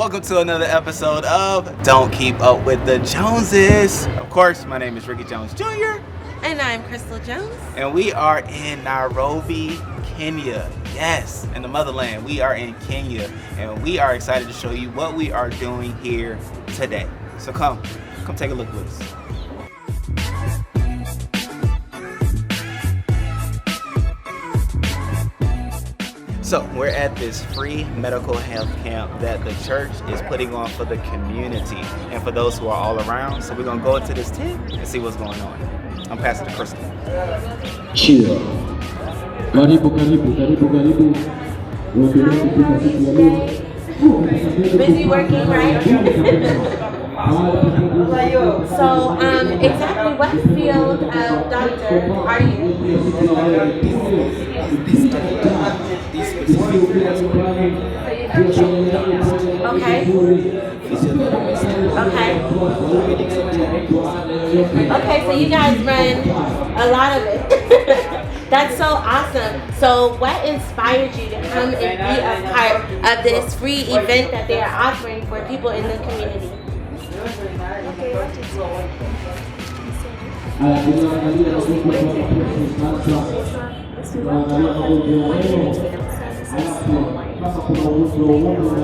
Welcome to another episode of Don't Keep Up with the Joneses. Of course, my name is Ricky Jones Jr. And I'm Chrystle Jones. And we are in Nairobi, Kenya. Yes, in the motherland. We are in Kenya. And we are excited to show you what we are doing here today. So come take a look with us. So we're at this free medical health camp that the church is putting on for the community and for those who are all around. So we're gonna go into this tent and see what's going on. I'm passing to Chrystle. Cheer. Karibu. Busy working, right? So, exactly what field of doctor are you? Okay. Okay, so you guys run a lot of it. That's so awesome. So what inspired you to come and be a part of this free event that they are offering for people in the community?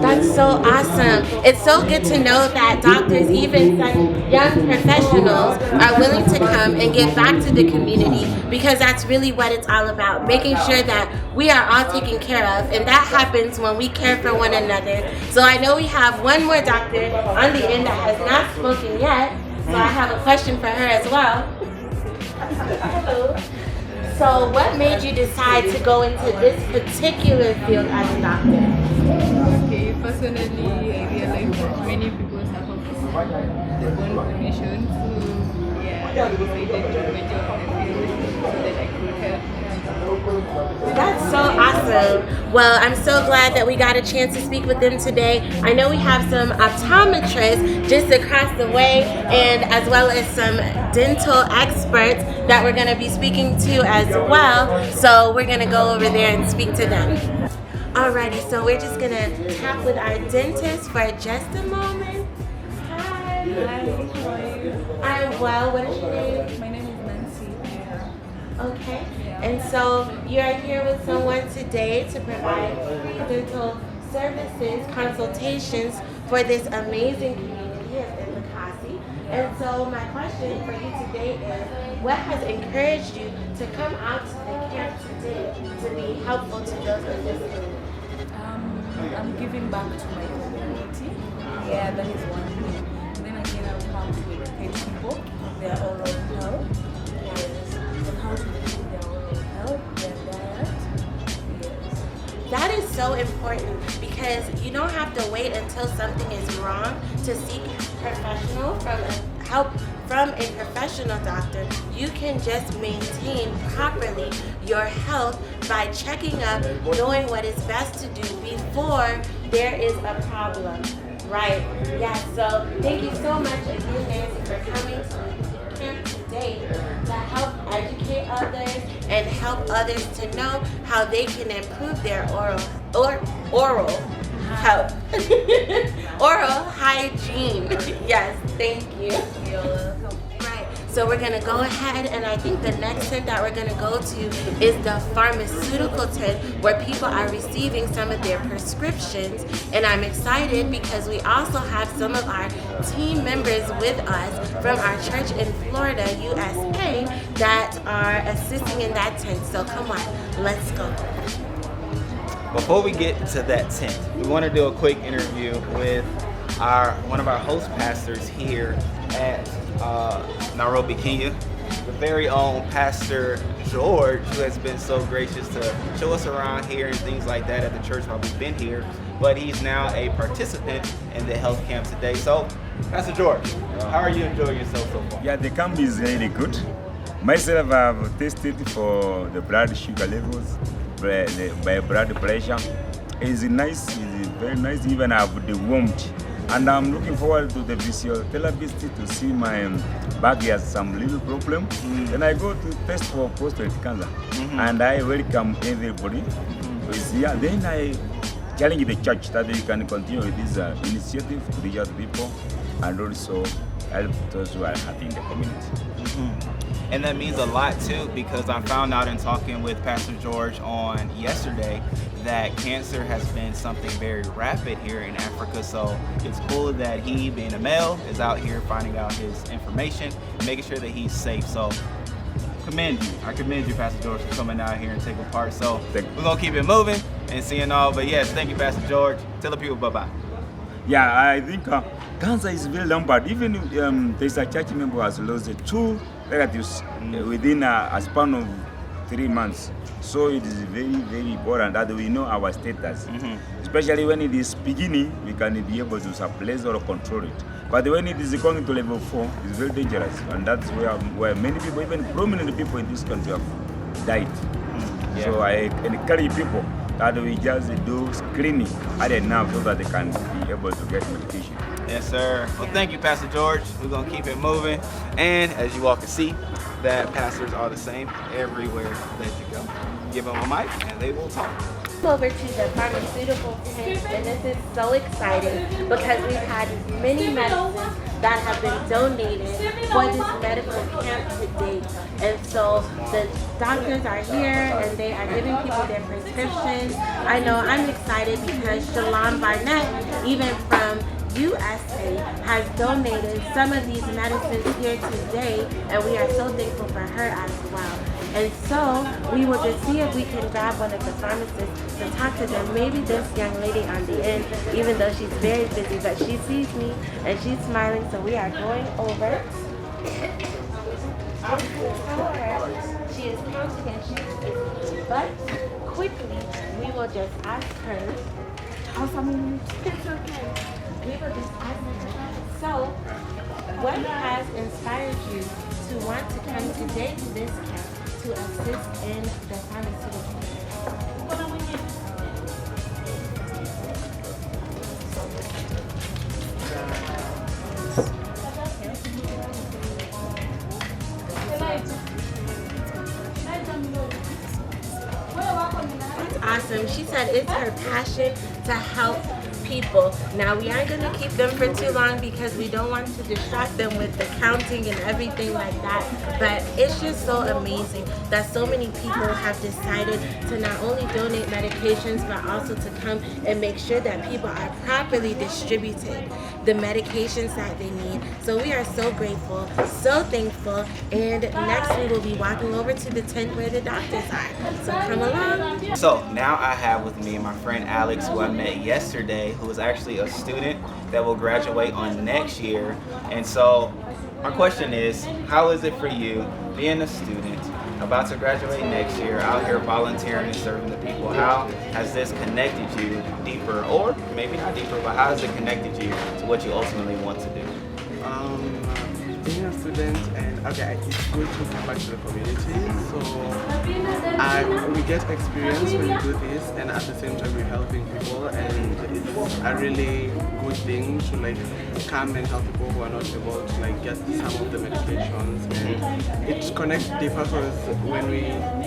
That's so awesome. It's so good to know that doctors, even such young professionals, are willing to come and give back to the community, because that's really what it's all about, making sure that we are all taken care of, and that happens when we care for one another. So I know we have one more doctor on the end that has not spoken yet, so I have a question for her as well. Hello. So what made you decide to go into this particular field as a doctor? Okay, personally, I realized that many people suffer from the bone condition, so I decided to major on the field so that I could help. That's so awesome. Well, I'm so glad that we got a chance to speak with them today. I know we have some optometrists just across the way, and as well as some dental experts that we're going to be speaking to as well. So we're going to go over there and speak to them. Alrighty, so we're just going to talk with our dentist for just a moment. Hi. Hi, how are you? I'm well. What is your name? My name is Nancy. Okay. And so you are here with someone today to provide free dental services, consultations for this amazing community in Lakasi. And so my question for you today is, what has encouraged you to come out to the camp today to be helpful to those in this community? I'm giving back to my community. Yeah, that is one thing. And then again, I'll come to educate people on their oral health. Yes. And how to improve their oral health, their diet. Yes. That is so important, because you don't have to wait until something is wrong to seek help from a professional doctor. You can just maintain properly your health by checking up, knowing what is best to do before there is a problem. Right. Yeah, so thank you so much again, Nancy, for coming to camp today to help educate others and help others to know how they can improve their oral health. Oral hygiene. Yes, thank you. You're welcome. Right. So we're going to go ahead, and I think the next tent that we're going to go to is the pharmaceutical tent, where people are receiving some of their prescriptions. And I'm excited because we also have some of our team members with us from our church in Florida, USA, that are assisting in that tent. So come on, let's go. Before we get to that tent, we want to do a quick interview with one of our host pastors here at Nairobi, Kenya, the very own Pastor George, who has been so gracious to show us around here and things like that at the church while we've been here. But he's now a participant in the health camp today. So, Pastor George, how are you enjoying yourself so far? Yeah, the camp is really good. Myself, I've tested for the blood sugar levels, by blood pressure. It's nice, it's very nice. Even I have the warmth. And I'm looking forward to the physiotherapist to see my back has some little problem. Then I go to test for prostate cancer. And I welcome everybody who is here. Then I challenge the church that we can continue with this initiative to reach out to people and also help those who are happy in the community. And that means a lot too, because I found out in talking with Pastor George on yesterday that cancer has been something very rapid here in Africa. So it's cool that he, being a male, is out here finding out his information and making sure that he's safe. So commend you. I commend you, Pastor George, for coming out here and taking part. So we're gonna keep it moving and seeing all. But yes, thank you, Pastor George. Tell the people bye-bye. Yeah, I think cancer is very rampant. Even there's a church member who has lost 2 relatives within a span of 3 months. So it is very, very important that we know our status. Especially when it is beginning, we can be able to suppress or control it. But when it is going to level 4, it's very dangerous. And that's where many people, even prominent people in this country, have died. So I encourage people that we just do screening at enough so that they can be able to get medication. Yes, sir. Well, thank you, Pastor George. We're going to keep it moving. And as you all can see, that pastors are the same everywhere that you go. Give them a mic and they will talk. Over to the pharmaceutical tent, and this is so exciting because we've had many medicines that have been donated for this medical camp to date. And so the doctors are here and they are giving people their prescriptions. I know I'm excited because Shalom Barnett, even from USA, has donated some of these medicines here today, and we are so thankful for her as well. And so we will just see if we can grab one of the pharmacists and talk to them. Maybe this young lady on the end, even though she's very busy, but she sees me and she's smiling, so we are going over. She is counting and she's busy, but quickly we will just ask her. It's okay. We will just ask her. So, what has inspired you to want to come today to this camp to assist in the pharmaceutical? That's awesome. She said it's her passion to help people. Now we aren't going to keep them for too long because we don't want to distract them with the counting and everything like that, but it's just so amazing that so many people have decided to not only donate medications but also to come and make sure that people are properly distributed the medications that they need. So we are so grateful, so thankful, and next we will be walking over to the tent where the doctors are. So come along. So now I have with me my friend Alex, who I met yesterday, who is actually a student that will graduate on next year. And so my question is, how is it for you being a student about to graduate next year, out here volunteering and serving the people? How has this connected you deeper, or maybe not deeper, but how has it connected you to what you ultimately want to do? Being a student, and okay, it's good to come back to the community, so we get experience when we do this, and at the same time we're helping people, and it's a really good thing to like come and help people who are not able to like get some of the medications. And it connects deeper because when we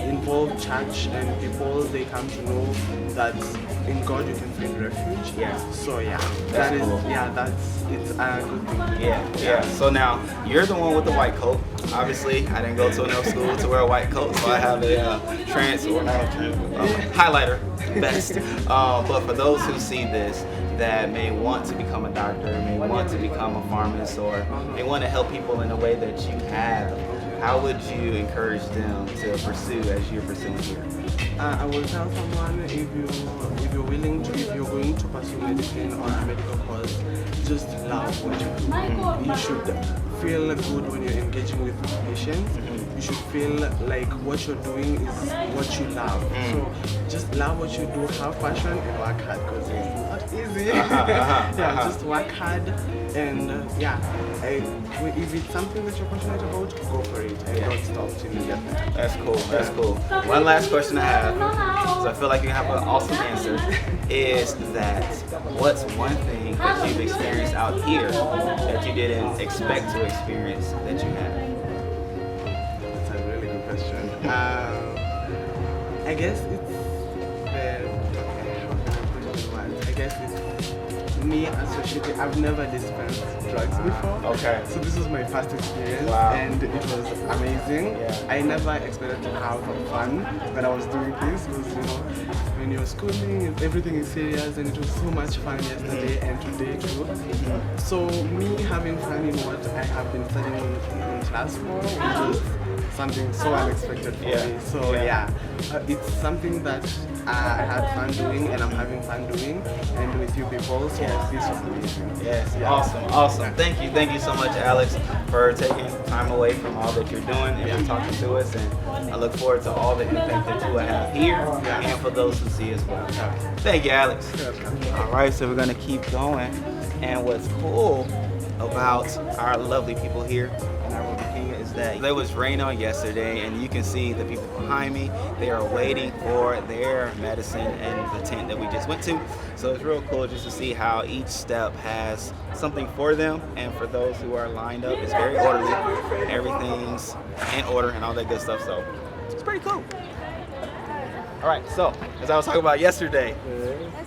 involve church and people, they come to know that in God you can find refuge. So that is cool. It's a good thing. Yeah. So now you're the one with the white coat. Obviously, I didn't go to enough school to wear a white coat, so I have a highlighter vest. But for those who see this, that may want to become a doctor, may want to become a pharmacist, or may want to help people in a way that you have, how would you encourage them to pursue as you're pursuing here? I will tell someone, if you're willing to, if you're going to pursue medicine or a medical course, just love what you do. You should feel good when you're engaging with patients. You should feel like what you're doing is what you love. So just love what you do, have passion, and work hard, because it's not easy. Just work hard, and if it's something that you're passionate about, go for it, and don't stop till you get there. That's cool. One last question I have, because I feel like you have an awesome answer, is that what's one thing that you've experienced out here that you didn't expect to experience that you have? That's a really good question. I guess it's the, how can I put it in words? me associating. I've never dispensed drugs before. Okay. So this was my first experience, Wow. and it was amazing. Yeah. I never expected to have fun when I was doing this. Because when you're schooling, everything is serious, and it was so much fun yesterday and today too. So me having fun in what I have been studying in class for, which is something so unexpected for me. So it's something that I had fun doing, and I'm having fun doing, and with you people. So this was amazing. Yes, awesome. Thank you so much, Alex, for taking time away from all that you're doing and for talking to us. And I look forward to all the impact that you will have here and for those who see as well. Thank you, Alex. All right, so we're gonna keep going. And what's cool about our lovely people here in Nairobi, Kenya, is that there was rain on yesterday, and you can see the people behind me. They are waiting for their medicine in the tent that we just went to. So it's real cool just to see how each step has something for them, and for those who are lined up, it's very orderly. Everything's in order and all that good stuff. So it's pretty cool. All right, so as I was talking about yesterday,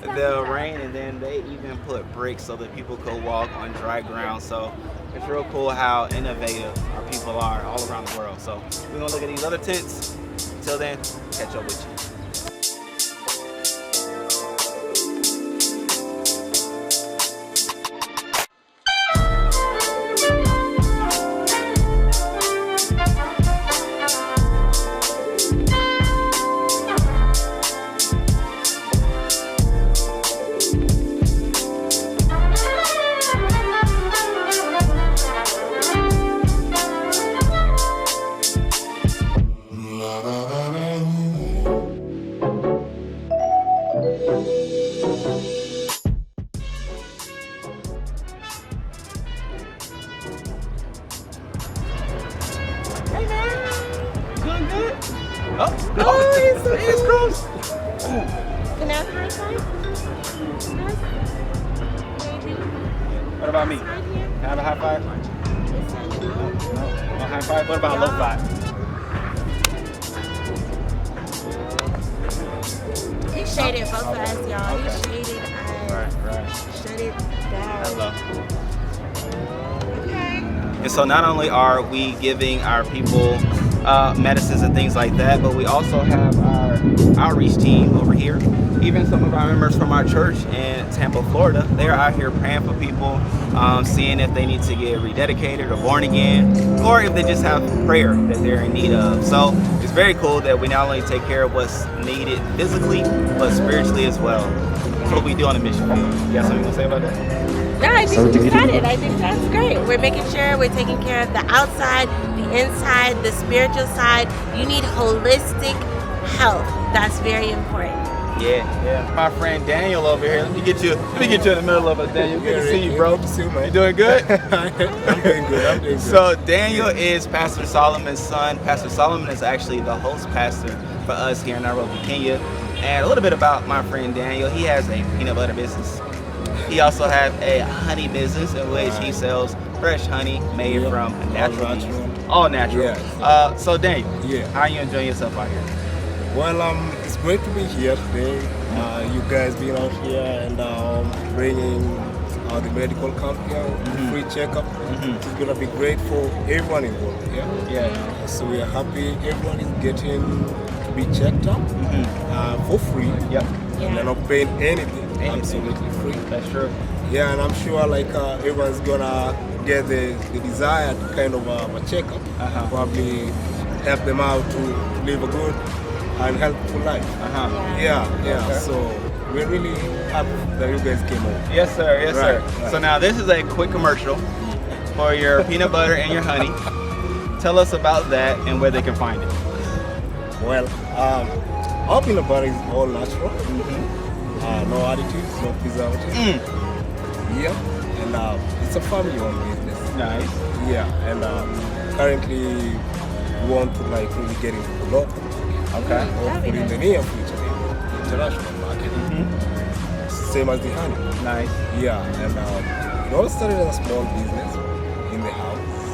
the rain, and then they even put bricks so that people could walk on dry ground. So it's real cool how innovative our people are all around the world. So we're gonna look at these other tents. Until then, catch up with you. It's gross. Can I have a high five? What about me? Can I have a high five? No high five? What about a low five? He shaded both of us, y'all. Okay. He shaded us. Right. Shut it down. Hello. Okay. And so not only are we giving our people medicines and things like that, but we also have our outreach team over here. Even some of our members from our church in Tampa, Florida, they're out here praying for people, seeing if they need to get rededicated or born again, or if they just have prayer that they're in need of. So it's very cool that we not only take care of what's needed physically, but spiritually as well. That's what we do on the mission field. You got something to say about that? No, I think you said it. I think that's great. We're making sure we're taking care of the outside, the inside, the spiritual side. You need holistic health. That's very important. Yeah. My friend Daniel over here. Let me get you in the middle of us, Daniel. Good to see you, bro. Good to see you, man. You doing good? I'm doing good. So Daniel is Pastor Solomon's son. Pastor Solomon is actually the host pastor for us here in Nairobi, Kenya. And a little bit about my friend Daniel. He has a peanut butter business. He also has a honey business in which he sells fresh honey made from natural bees. All natural. Yeah. So Daniel, Yeah. how are you enjoying yourself out here? Well, it's great to be here today. You guys being out here and bringing the medical camp here, free checkup. It's gonna be great for everyone involved. Yeah. So we are happy everyone is getting to be checked up for free. Yep. They're not paying anything. Absolutely free. That's true. Yeah, and I'm sure everyone's gonna get the desired kind of a checkup. Probably help them out to live a good and helpful life. Yeah. Okay. So we're really happy that you guys came over. Yes, sir. Right. So now this is a quick commercial for your peanut butter and your honey. Tell us about that and where they can find it. Well, our peanut butter is all natural. No additives, no preservatives. Yeah, and it's a family-owned business. Nice. Yeah, and currently we want to really get into the local. Okay. Hopefully in the near future, the international market. Same as the honey. Nice. Yeah, and it all started as a small business in the house,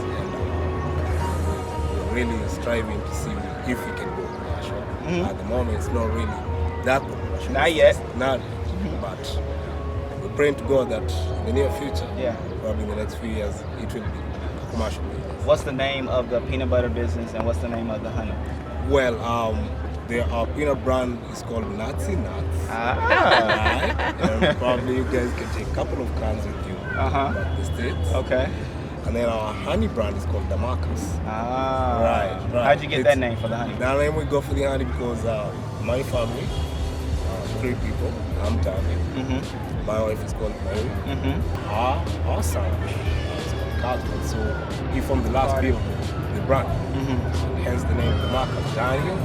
and really striving to see if we can go commercial. At the moment, it's not really that commercial. Not yet. Not, but we're praying to God that in the near future, Yeah. probably in the next few years, it will be commercial. What's the name of the peanut butter business and what's the name of the honey? Well, our peanut brand is called Nazi Nuts. Ah. Right? And probably you guys can take a couple of cans with you Uh-huh. back to the States. Okay. And then our honey brand is called Damascus. Ah. Right. How'd you get that name for the honey? That name we go for the honey because my family, 3 people, I'm Tommy. Mm-hmm. My wife is called Mary. Mm-hmm. Our son is called Chrystle. So he from the last build, the brand. Mm-hmm. Hence the name Damascus. Daniel,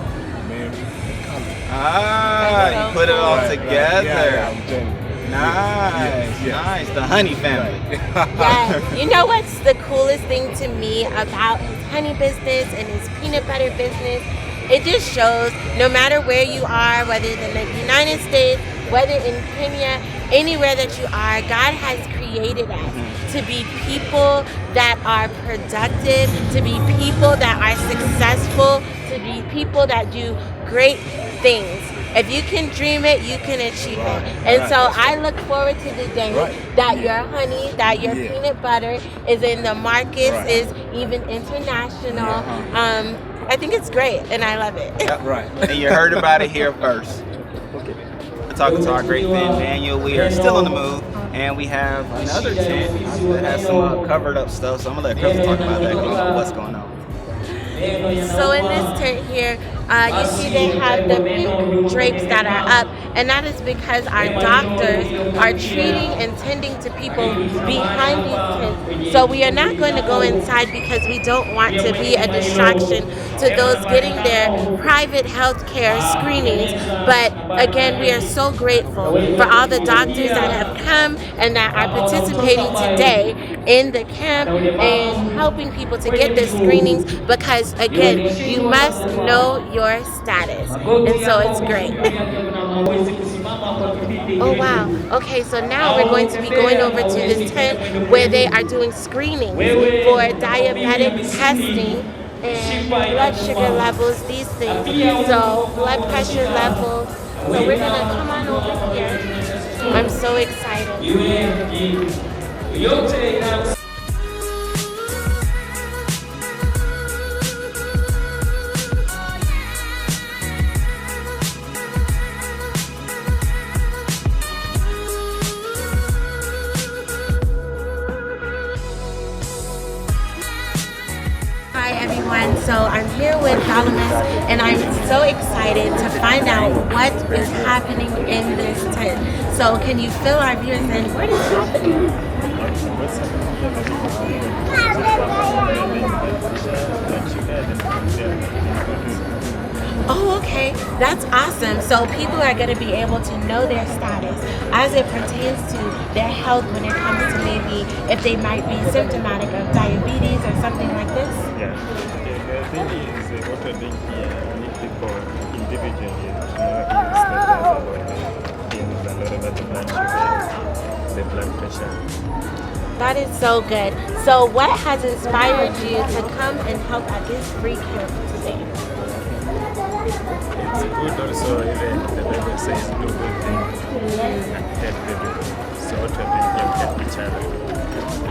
Mary, and Chrystle. Ah, you put it all together. Yeah, I'm telling you. Nice, Yes. nice. The honey family. Yeah, you know what's the coolest thing to me about his honey business and his peanut butter business? It just shows no matter where you are, whether in the United States, whether in Kenya, anywhere that you are, God has created us to be people that are productive, to be people that are successful, to be people that do great things. If you can dream it, you can achieve it. And so I look forward to the day that your honey, that your peanut butter is in the markets, is even international. I think it's great, and I love it. Yep. Right. And you heard about it here first. We're talking to our great friend Daniel. We are still on the move, and we have another tent that has some covered up stuff. So I'm gonna let Chrystle talk about that. What's going on? So in this tent here, you see they have the pink drapes that are up, and that is because our doctors are treating and tending to people behind these tents. So we are not going to go inside because we don't want to be a distraction to those getting their private health care screenings. But again, we are so grateful for all the doctors that have come and that are participating today in the camp and helping people to get their screenings, because again, you must know your status, and so it's great. Oh wow, okay, so now we're going to be going over to this tent where they are doing screenings for diabetic testing and blood sugar levels, these things, so blood pressure levels. So we're gonna come on over here. I'm so excited. Hi everyone, so I'm here with Dalamis and I'm so excited to find out what is happening in this tent. So can you fill our viewers in? What is happening? Oh, okay, that's awesome. So people are going to be able to know their status as it pertains to their health when it comes to maybe if they might be symptomatic of diabetes or something like this. Yeah, the thing is what we're doing here, we need people individually to know his status about things and whatever the blood sugar, the blood pressure. That is so good. So what has inspired you to come and help at this free camp today? It's good also, even the Bible says do good things and help people. So what we're doing here, we help each other.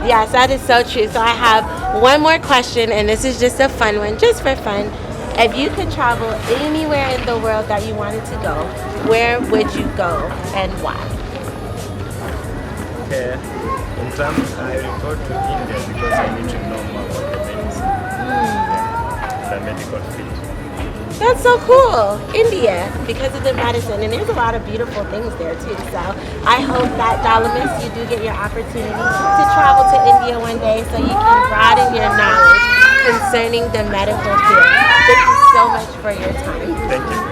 Yes, that is so true. So I have one more question, and this is just a fun one, just for fun. If you could travel anywhere in the world that you wanted to go, where would you go and why? Okay, in terms, I will go to India because I need to know more about the medicine, the medical field. That's so cool. India, because of the medicine. And there's a lot of beautiful things there too. So I hope that, Dalamis, you do get your opportunity to travel to India one day so you can broaden your knowledge concerning the medical field. Thank you so much for your time. Thank you.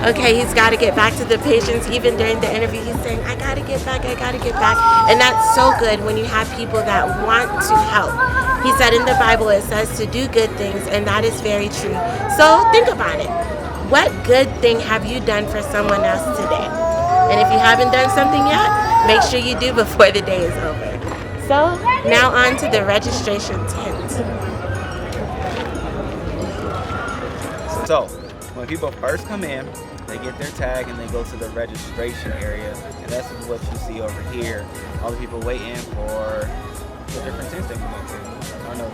Okay, he's got to get back to the patients. Even during the interview, he's saying, I got to get back, I got to get back. And that's so good when you have people that want to help. He said in the Bible, it says to do good things, and that is very true. So think about it. What good thing have you done for someone else today? And if you haven't done something yet, make sure you do before the day is over. So now on to the registration tent. So when people first come in, they they get their tag and they go to the registration area, and that's what you see over here. All the people waiting for the different tents they can go to. I don't know.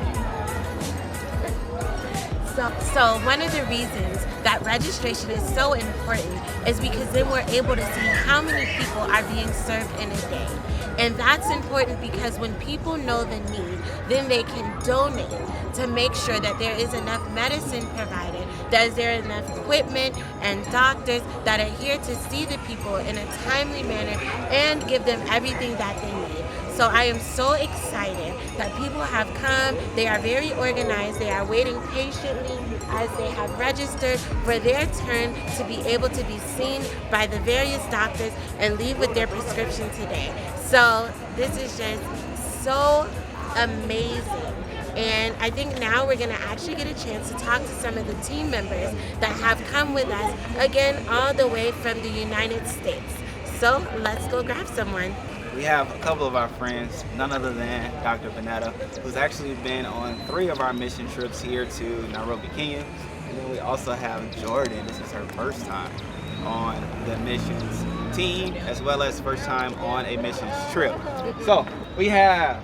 So one of the reasons that registration is so important is because then we're able to see how many people are being served in a day. And that's important because when people know the need, then they can donate to make sure that there is enough medicine provided, that there is enough equipment and doctors that are here to see the people in a timely manner and give them everything that they need. So I am so excited that people have come. They are very organized. They are waiting patiently as they have registered for their turn to be able to be seen by the various doctors and leave with their prescription today. So this is just so amazing. And I think now we're going to actually get a chance to talk to some of the team members that have come with us, again, all the way from the United States. So let's go grab someone. We have a couple of our friends, none other than Dr. Vanetta, who's actually been on 3 of our mission trips here to Nairobi, Kenya. And then we also have Jordan. This is her first time on the missions team, as well as first time on a missions trip. So we have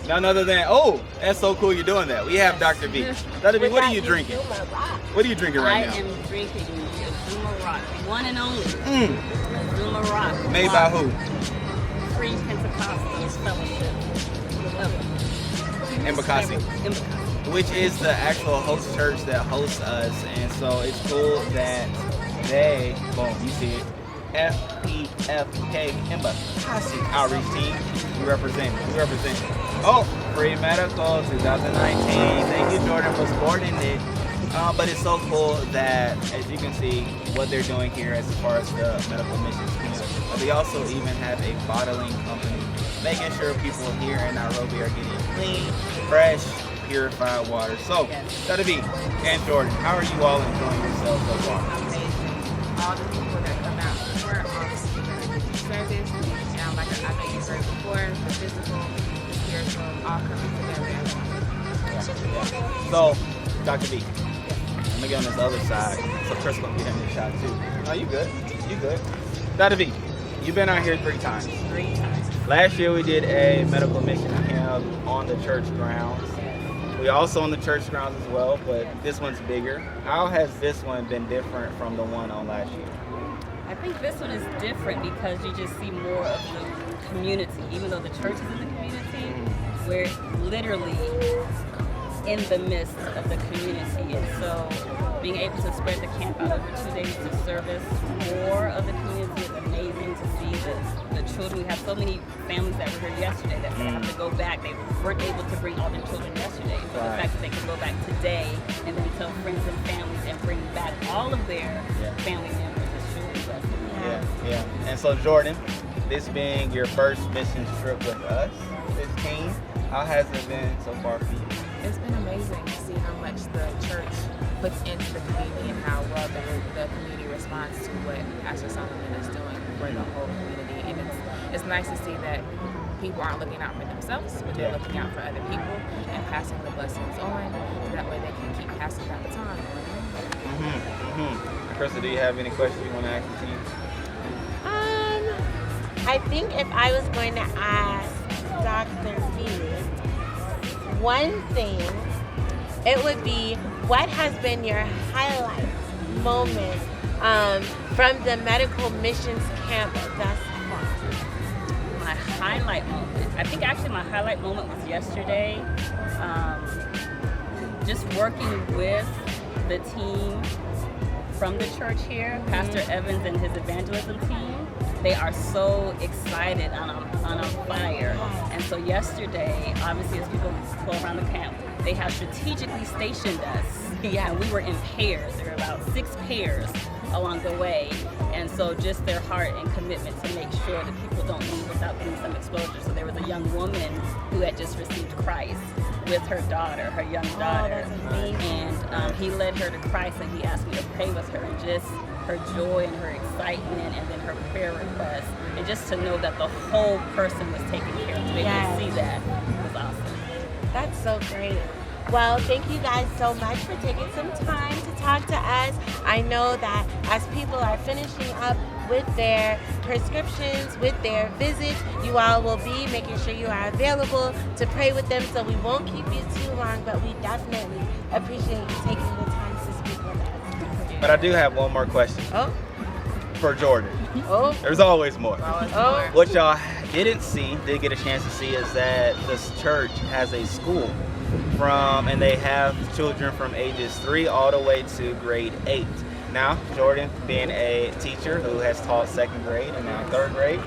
none other than, oh, that's so cool you're doing that. We have Dr. B. Dr. B, what are you drinking? What are you drinking right now? I am drinking Azuma Rock, one and only. Azuma Rock. Made by who? Free Pentecostal Fellowship. Embakasi. Which is the actual host church that hosts us. And so it's cool that they, boom, you see it, FPFK Embakasi Outreach Team. We represent. Oh, Free Medical 2019. Thank you, Jordan, for supporting it. But it's so cool that, as you can see, what they're doing here as far as the medical missions team. They also even have a bottling company, making sure people here in Nairobi are getting clean, fresh, purified water. So, Dr. B and Jordan, how are you all enjoying yourselves so far? Amazing. All the people that come out to work, all the people that do service, and like I know you heard before, the physical, the spiritual, all coming together. So, Dr. B, I'm gonna get on this other side, so Chrystle can get in this shot too. No, you good. You good. Dr. B, you've been out here 3 times. 3 times. Last year we did a medical mission camp on the church grounds. We also on the church grounds as well, but this one's bigger. How has this one been different from the one on last year? I think this one is different because you just see more of the community. Even though the church is in the community, we're literally in the midst of the community. And so being able to spread the camp out over 2 days to service more of the community is amazing to see the children. We have so many families that were here yesterday that they have to go back. They weren't able to bring all their children yesterday. So the fact that they can go back today and then tell friends and families and bring back all of their family members is truly blessing. Yeah. And so Jordan, this being your first mission trip with us, this team, how has it been so far for you? It's been amazing to see how much the church puts into the community and how well the community responds to what Pastor Solomon is doing for the whole community. And it's nice to see that people aren't looking out for themselves, but they're looking out for other people and passing the blessings on. That way they can keep passing that baton on. Chrystle, do you have any questions you want to ask the team? I think if I was going to ask Dr. B one thing, it would be, what has been your highlight moment from the medical missions camp thus far? My highlight moment, I think actually my highlight moment was yesterday. Just working with the team from the church here, Pastor Evans and his evangelism team. They are so excited and on fire. And so yesterday, obviously as we go around the camp, they have strategically stationed us. And we were in pairs. There were about 6 pairs along the way. And so just their heart and commitment to make sure that people don't leave without getting some exposure. So there was a young woman who had just received Christ with her daughter, her young daughter. And he led her to Christ and he asked me to pray with her, and just her joy and her excitement and then her prayer request. And just to know that the whole person was taken care of, to be able to see that was awesome. That's so great. Well, thank you guys so much for taking some time to talk to us. I know that as people are finishing up with their prescriptions, with their visits, you all will be making sure you are available to pray with them, so we won't keep you too long, but we definitely appreciate you taking the time to speak with us. But I do have one more question. Oh. For Jordan. Oh. There's always more. Oh. What y'all didn't get a chance to see, is that this church has a school and they have children from ages 3 all the way to grade 8. Now, Jordan, being a teacher who has taught 2nd grade and now 3rd grade,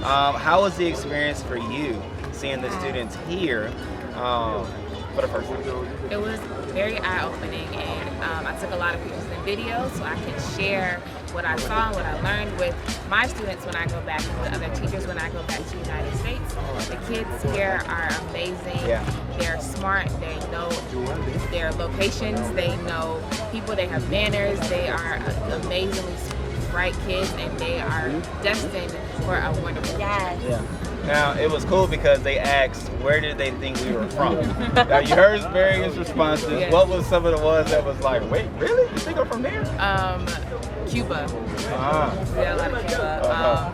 how was the experience for you seeing the students here for the first time? It was very eye-opening, and I took a lot of pictures and videos so I can share what I saw and what I learned with my students when I go back, and with other teachers when I go back to the United States. The kids here are amazing. Yeah. They're smart. They know their locations. They know people. They have manners. They are amazingly bright kids, and they are destined for a wonderful future. Yeah. Now, it was cool because they asked, where did they think we were from? Now, you heard various responses. Yes. What was some of the ones that was like, wait, really? You think I'm from there? Cuba. Uh-huh. Yeah, a lot of Cuba. Uh-huh.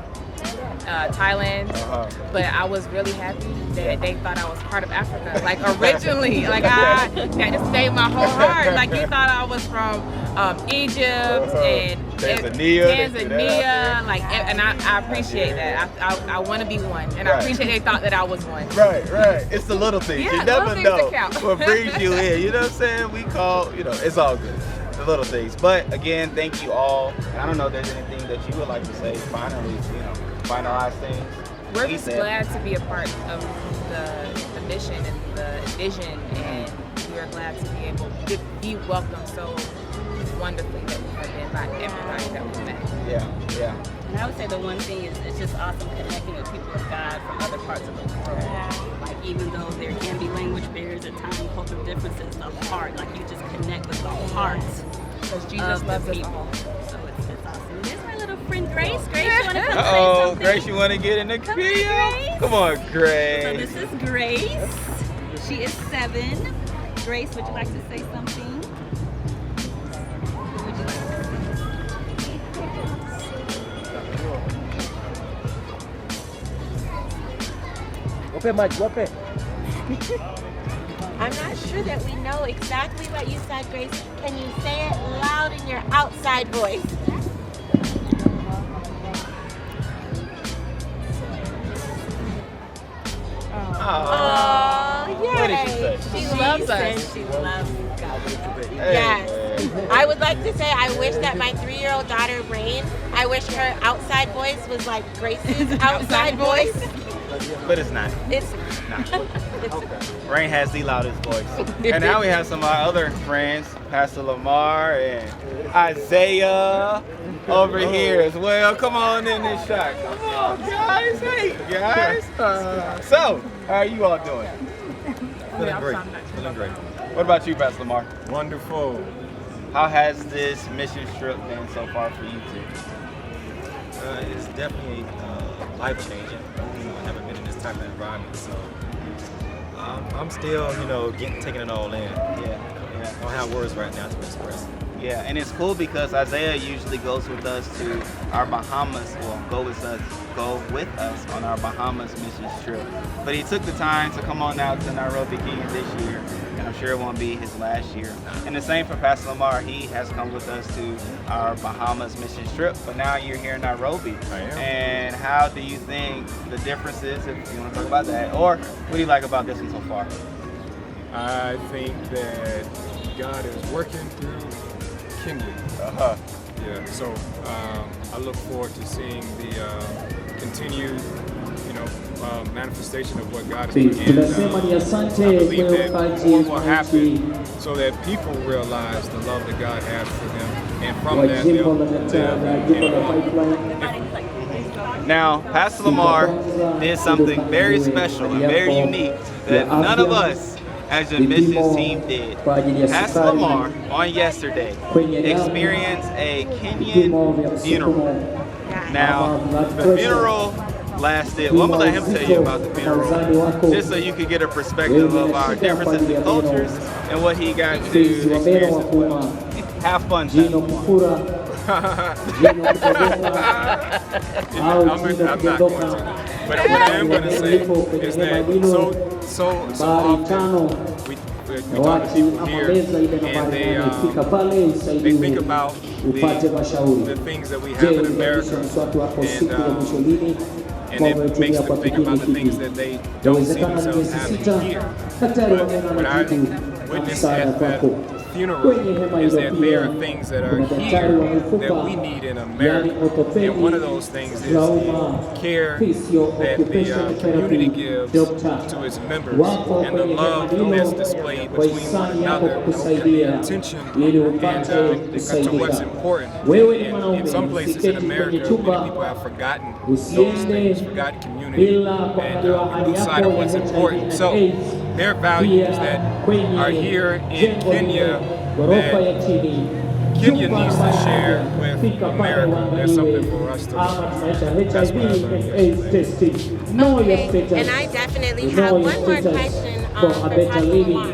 Thailand. Uh-huh. But I was really happy that they thought I was part of Africa. Like originally, that just made my whole heart. Like you thought I was from Egypt and Tanzania. Like, and I appreciate that. I want to be one, and I appreciate they thought that I was one. Right. It's the little things. Yeah, You never little things know that count. what brings you in. You know what I'm saying? We call, it's all good. The little things. But again, thank you all. And I don't know if there's anything that you would like to say finally, finalize things. We're just glad to be a part of the mission and the vision, and we're glad to be able to be welcomed so wonderfully that we have been by everybody that we've met. Yeah. And I would say the one thing is it's just awesome connecting with people of God from other parts of the world. Like even though there can be language barriers at times, cultural differences, the heart, like you just connect with the heart. Because Jesus loves us all. So it's awesome. There's my little friend Grace. Grace, you want to come say something? Grace, you want to get in the video? Come on, Grace. So this is Grace. She is 7. Grace, would you like to say something? Would you like to say? I'm not sure that we know exactly what you said, Grace. Can you say it loud in your outside voice? Oh, yeah. What did she say? She loves us. She loves God. Yes. I would like to say I wish that my 3-year-old daughter, Rain, I wish her outside voice was like Grace's outside voice. But it's not. It's not. Rain has the loudest voice. And now we have some of our other friends, Pastor Lamar and Isaiah over here as well. Come on in this shot. Come on, guys. Hey, guys. So, how are you all doing? Feeling great. Feeling great. What about you, Pastor Lamar? Wonderful. How has this mission trip been so far for you two? It's definitely life-changing. I haven't been in this type of environment, so I'm still, taking it all in. Yeah. I don't have words right now to express. Yeah, and it's cool because Isaiah usually goes with us to our Bahamas, go with us on our Bahamas missions trip. But he took the time to come on out to Nairobi, Kenya this year, and I'm sure it won't be his last year. And the same for Pastor Lamar. He has come with us to our Bahamas missions trip, but now you're here in Nairobi. I am. And how do you think the differences, if you want to talk about that, or what do you like about this one so far? I think that God is working through kindling. Yeah, so I look forward to seeing the continued, manifestation of what God is doing. I believe that more will happen so that people realize the love that God has for them, and from that they'll live. Now, Pastor Lamar did something very special and very unique that none of us as the missions team did. Pastor Lamar, on yesterday, experienced a Kenyan funeral. Now, the funeral lasted. Well, I'm gonna let him tell you about the funeral, just so you can get a perspective of our differences in cultures and what he got to experience as well. Have fun, I'm not going to. But what I am going to say is that so often we talk to people here and they think about the things that we have in America and it makes them think about the things that they don't see themselves having here. But what I witnessed at that funeral is that there are things that are here that we need in America. And one of those things is the care that the community gives to its members and the love that's displayed between one another and the attention and to what's important. In some places in America, many people have forgotten those things, forgotten community, and we lose sight of what's important. So there are values that are here in Kenya that Kenya needs to share with America. There's something for us to learn. That's what I learned. Okay, and I definitely have one more question for Pastor Lamar.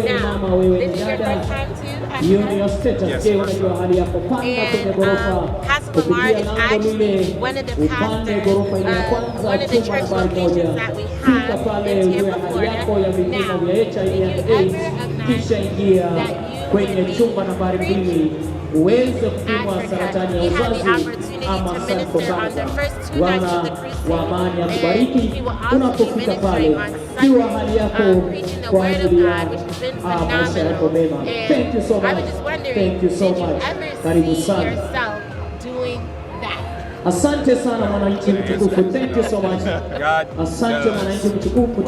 Now, this is your first time too? Yes. And Pastor Lamar is actually one of the pastors of one of the church locations that we have in Tampa, Florida. Now, did you ever imagine that you would be uweze kupimwa saratani ya uzazi ama sarcoma. Bwana wa amani akubariki unapofika pale, kiwa hali yako kwa ajili ya maisha yako mema. Thank you so much. Thank you so much. Karibu sana. Asante sana mwananchi mtukufu. Thank you so much. Asante mwananchi mtukufu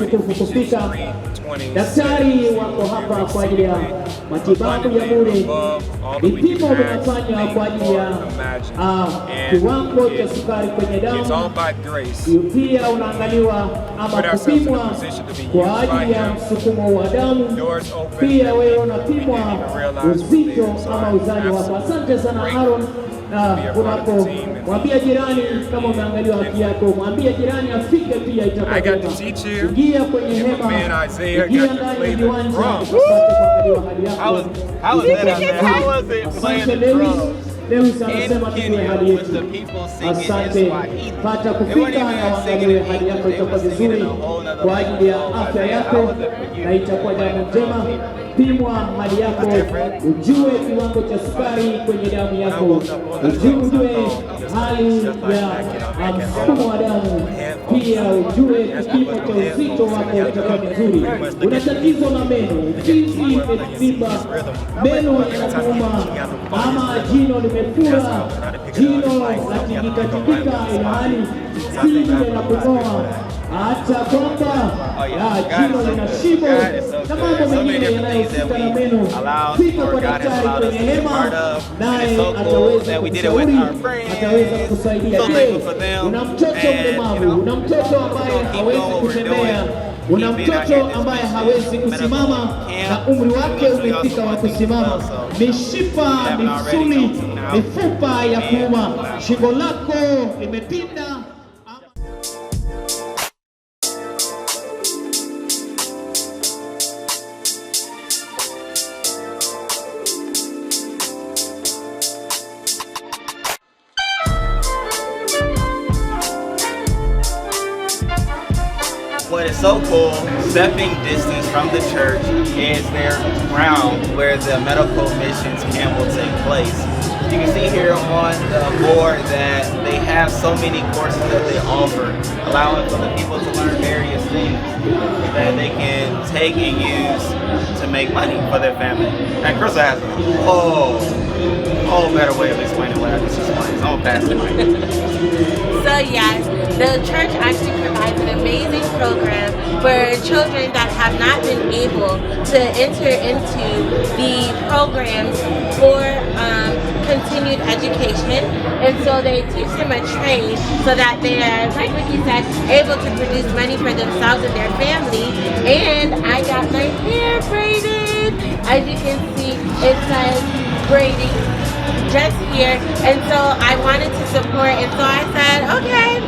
kufika. Daktari wako hapa kwa ajili ya matibabu ya bure. Vipimo vinafanywa kwa ajili ya kiwango cha sukari kwenye damu. Pia unaangaliwa ama kupimwa kwa ajili ya msukumo wa damu. Pia wewe unapimwa uzito ama uzani wako. Asante sana Aaron. Unapo mwambia jirani kama umeangaliwa haki yako, mwambia jirani afike pia itakuwa. Ingia kwenye hema, ingia ndani ya viwanja upate kuangaliwa hali yako. How was it playing the drums anasema tuwe hali yetu. Asante, pata kufika na waangaliwe hali yako, itakuwa vizuri kwa ajili ya afya yako na itakuwa jambo njema. Pimwa hali yako, ujue kiwango cha sukari kwenye damu yako, ujue hali ya msukumo wa damu, pia ujue kipimo cha uzito wako itakuwa vizuri. Una tatizo la meno, fizi imevimba, meno yanakuuma ama jino limefura, jino latingika ilhali si vile la kung'oa, hata kwamba jino lina shimo na mambo mengine yanayohusika na meno. Fika kwa daktari kwenye hema, naye ataweza kushauri, ataweza kusaidia. Je, una mtoto mlemavu, una mtoto ambaye hawezi kutembea, una mtoto ambaye hawezi kusimama na umri wake umefika wa kusimama, mishipa, misuli, mifupa ya kuuma, shingo lako limepinda. What is so cool, stepping distance from the church is their ground where the medical missions camp will take place. You can see here on the board that they have so many courses that they offer, allowing for the people to learn various things that they can take and use to make money for their family. And Chrystle has a whole better way of explaining what I just explained. So I'm gonna pass the mic. So yes, the church actually provides an amazing program for children that have not been able to enter into the programs for continued education, and so they teach them a trade so that they are, like Ricky said, able to produce money for themselves and their family. And I got my hair braided. As you can see, it says braiding just here, and so I wanted to support, and so I said, okay,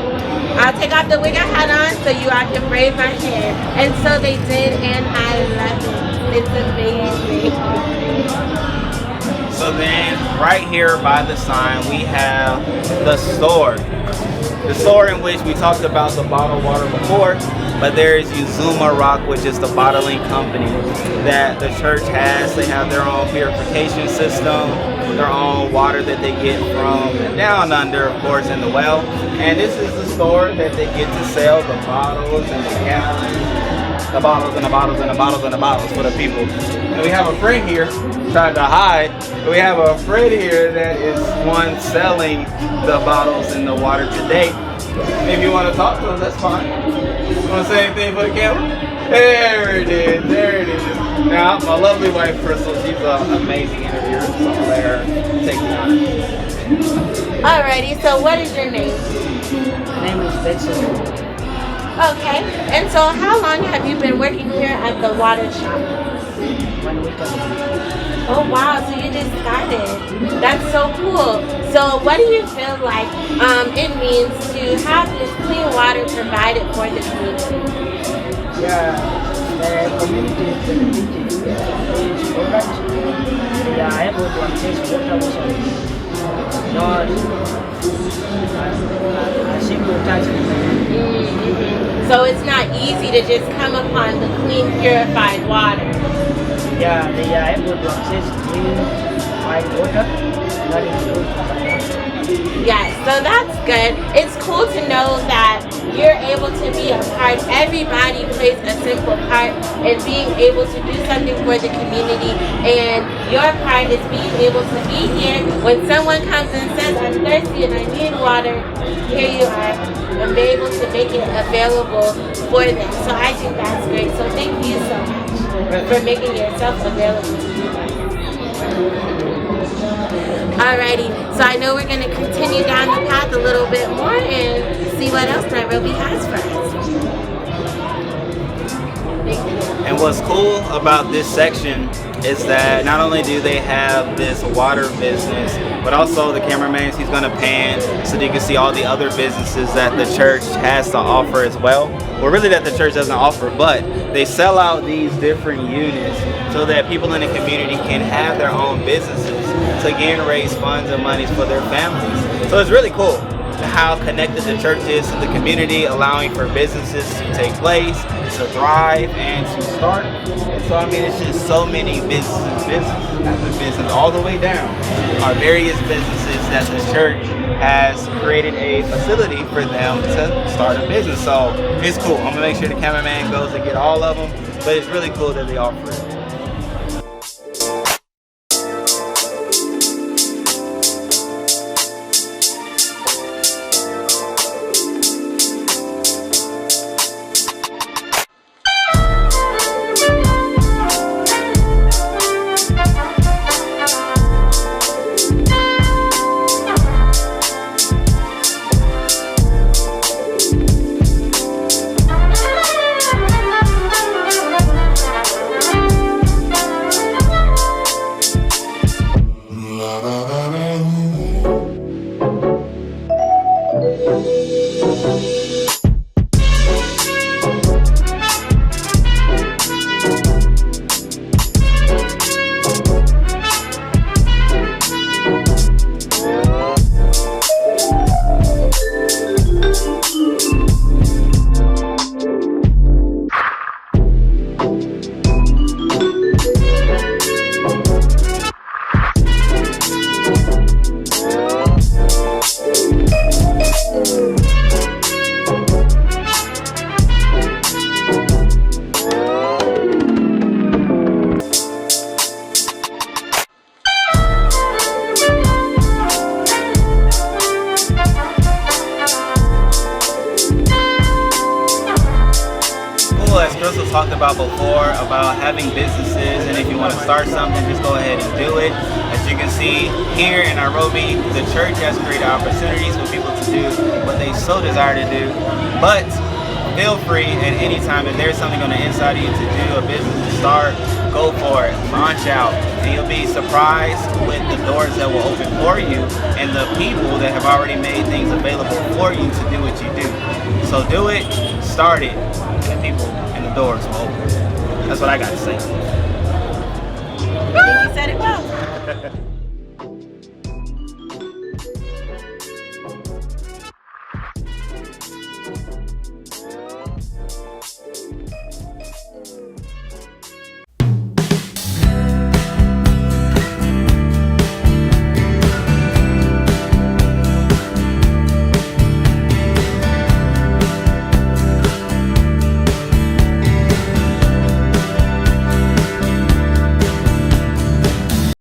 I'll take off the wig I had on so you all can braid my hair. And so they did, and I love it. It's amazing. So then, right here by the sign, we have the store. The store in which we talked about the bottled water before, but there is Uzuma Rock, which is the bottling company that the church has. They have their own purification system, their own water that they get from down under, of course, in the well. And this is the store that they get to sell the bottles and the gallons, the bottles and the bottles and the bottles and the bottles for the people. And we have a friend here, tried to hide, but we have a friend here that is one selling the bottles and the water today. If you want to talk to us, that's fine. You want to say anything for the camera? There it is, there it is. Now, my lovely wife, Chrystle, she's an amazing interviewer, so I'll let her take the honor. Alrighty, so what is your name? My name is Betsy. Okay, and so how long have you been working here at the water shop? 1 week ago. Oh wow, so you just started. That's so cool. So what do you feel like it means to have this clean water provided for the community? Yeah, the community is benefiting from this product. They are able to access water which is not a simple task. So it's not easy to just come upon the clean, purified water. Yeah, they are able to access clean, fine water. That is good. Yes, so that's good. It's cool to know that you're able to be a part. Everybody plays a simple part in being able to do something for the community. And your part is being able to be here when someone comes and says, I'm thirsty and I need water. Here you are. And be able to make it available for them. So I think that's great. So thank you so much for making yourself available to you guys. Alrighty, so I know we're going to continue down the path a little bit more and see what else Nairobi has for us. Thank you. And what's cool about this section is that not only do they have this water business, but also the cameraman, he's going to pan so that you can see all the other businesses that the church has to offer as well. Well, really that the church doesn't offer, but they sell out these different units so that people in the community can have their own businesses to again raise funds and monies for their families. So it's really cool how connected the church is to the community, allowing for businesses to take place, to thrive, and to start. And so I mean, it's just so many businesses after business, all the way down are various businesses that the church has created a facility for them to start a business. So it's cool. I'm gonna make sure the cameraman goes to get all of them, but it's really cool that they offer it. Chrystle talked about before about having businesses, and if you want to start something, just go ahead and do it. As you can see here in Nairobi, the church has created opportunities for people to do what they so desire to do. But feel free at any time, if there's something on the inside of you to do, a business to start, go for it, launch out, and you'll be surprised with the doors that will open for you and the people that have already made things available for you to do what you do. So do it, start it, and people and the doors will open. That's what I got to say. I think you said it well.